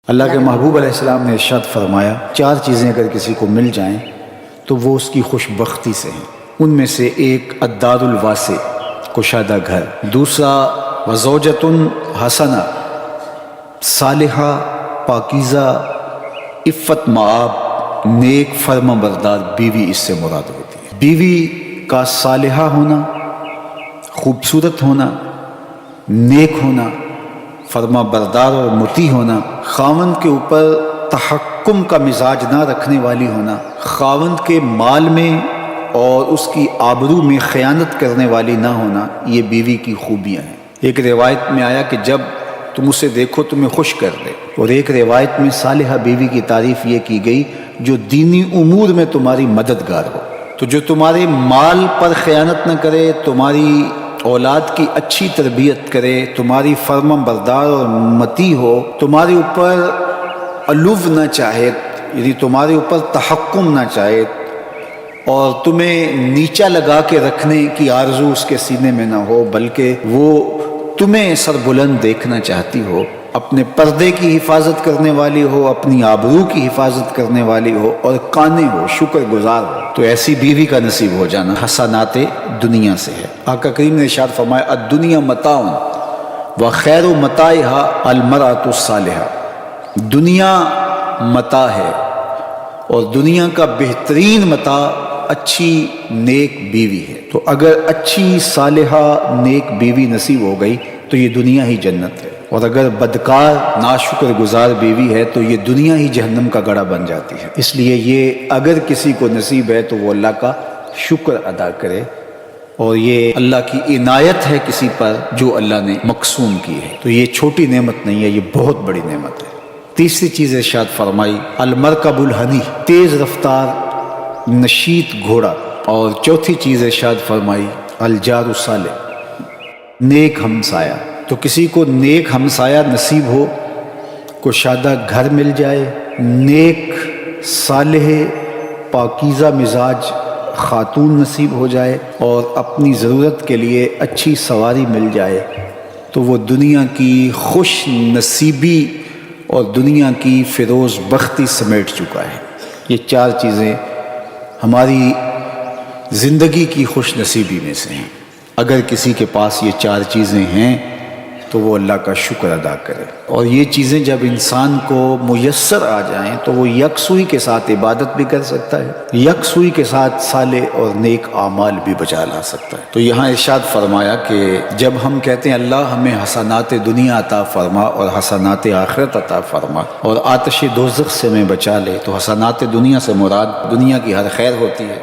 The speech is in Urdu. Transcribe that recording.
اللہ کے محبوب علیہ السلام نے ارشاد فرمایا 4 چیزیں اگر کسی کو مل جائیں تو وہ اس کی خوش بختی سے ہیں۔ ان میں سے ایک الدار الواسع، کشادہ گھر، دوسرا وزوجۃ حسنہ، صالحہ، پاکیزہ، عفت مآب، نیک فرما بردار بیوی اس سے مراد ہوتی ہے۔ بیوی کا صالحہ ہونا، خوبصورت ہونا، نیک ہونا، فرما بردار اور مطیع ہونا، خاوند کے اوپر تحکم کا مزاج نہ رکھنے والی ہونا، خاوند کے مال میں اور اس کی آبرو میں خیانت کرنے والی نہ ہونا، یہ بیوی کی خوبیاں ہیں۔ ایک روایت میں آیا کہ جب تم اسے دیکھو تمہیں خوش کر دے، اور ایک روایت میں صالحہ بیوی کی تعریف یہ کی گئی جو دینی امور میں تمہاری مددگار ہو۔ تو جو تمہارے مال پر خیانت نہ کرے، تمہاری اولاد کی اچھی تربیت کرے، تمہاری فرما بردار اور مطیع ہو، تمہارے اوپر علو نہ چاہے، یعنی تمہارے اوپر تحکم نہ چاہے، اور تمہیں نیچا لگا کے رکھنے کی آرزو اس کے سینے میں نہ ہو، بلکہ وہ تمہیں سربلند دیکھنا چاہتی ہو، اپنے پردے کی حفاظت کرنے والی ہو، اپنی آبرو کی حفاظت کرنے والی ہو، اور قانع ہو، شکر گزار ہو، تو ایسی بیوی کا نصیب ہو جانا حسنات دنیا سے ہے۔ آقا کریم نے ارشاد فرمایا الدنیا متاع وخیر متاعها المرأة الصالحہ، دنیا متاع ہے اور دنیا کا بہترین متاع اچھی نیک بیوی ہے۔ تو اگر اچھی صالحہ نیک بیوی نصیب ہو گئی تو یہ دنیا ہی جنت ہے، اور اگر بدکار ناشکر گزار بیوی ہے تو یہ دنیا ہی جہنم کا گڑھا بن جاتی ہے۔ اس لیے یہ اگر کسی کو نصیب ہے تو وہ اللہ کا شکر ادا کرے، اور یہ اللہ کی عنایت ہے کسی پر جو اللہ نے مقسوم کی ہے۔ تو یہ چھوٹی نعمت نہیں ہے، یہ بہت بڑی نعمت ہے۔ تیسری چیز ارشاد فرمائی المرکب الحنی، تیز رفتار نشیط گھوڑا، اور چوتھی چیز ارشاد فرمائی الجار الصالح، نیک ہمسایہ۔ تو کسی کو نیک ہمسایہ نصیب ہو، کشادہ گھر مل جائے، نیک صالح پاکیزہ مزاج خاتون نصیب ہو جائے، اور اپنی ضرورت کے لیے اچھی سواری مل جائے، تو وہ دنیا کی خوش نصیبی اور دنیا کی فیروز بختی سمیٹ چکا ہے۔ یہ 4 چیزیں ہماری زندگی کی خوش نصیبی میں سے ہیں۔ اگر کسی کے پاس یہ 4 چیزیں ہیں تو وہ اللہ کا شکر ادا کرے، اور یہ چیزیں جب انسان کو میسر آ جائیں تو وہ یکسوئی کے ساتھ عبادت بھی کر سکتا ہے، یکسوئی کے ساتھ صالح اور نیک اعمال بھی بچا لا سکتا ہے۔ تو یہاں ارشاد فرمایا کہ جب ہم کہتے ہیں اللہ ہمیں حسنات دنیا عطا فرما اور حسنات آخرت عطا فرما اور آتش دوزخ سے میں بچا لے، تو حسنات دنیا سے مراد دنیا کی ہر خیر ہوتی ہے۔